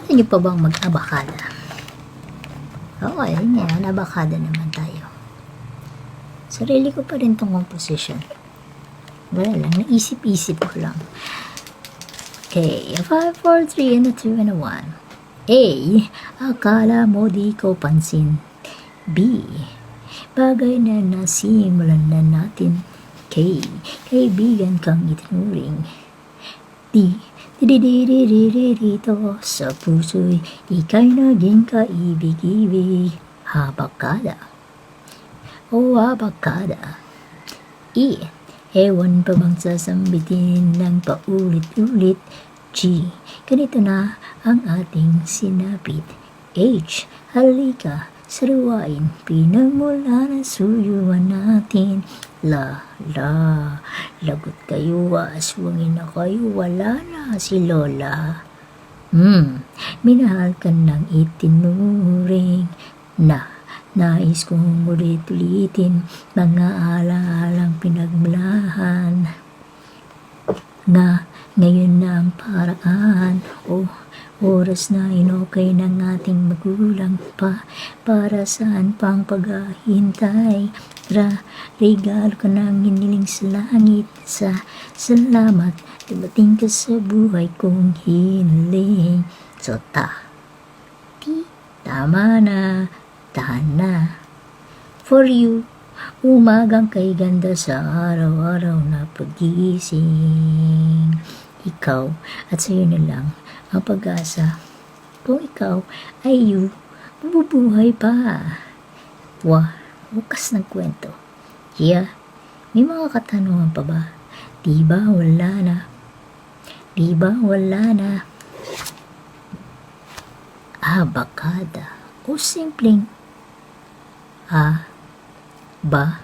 Gusto niyo pa bang mag-abakada? Oo, ayun yan. Abakada naman tayo. Sarili ko pa rin tong composition. Wala lang. Naisip-isip ko lang. Okay. 5, 4, 3, and a 2, and a 1. A. Akala mo di ko pansin. B. Bagay na nasimulan na natin. K. Kaibigan kang itinuring. D. Dito sa puso'y ika'y naging kaibig-ibig. Abakada. O abakada. E. Ewan pa bang sasambitin ng paulit-ulit. G. Ganito na ang ating sinapit. H. Halika, saruwain, pinagmula ng suyuan natin. La, lagot kayo, aswangin na kayo, wala na si Lola. Minahal ka ng itinuring na nais kong ulit-ulitin mga alaalang pinagmulahan. Nga, ngayon na ang paraan, oras na inokay ng ating magulang pa, para saan pang paghahintay. Regalo ka ng hiniling sa langit, sa salamat, dumating ka sa buhay kong hiniling. So, tama na, tahan na. For you, umagang kay ganda sa araw-araw na pag-iising. Ikaw at sa'yo na lang ang pag-asa. Kung ikaw ay you, mabubuhay pa. Bukas ng kwento. Yeah, may mga katanungan pa ba? Diba wala na? Abakada o simpleng abakada.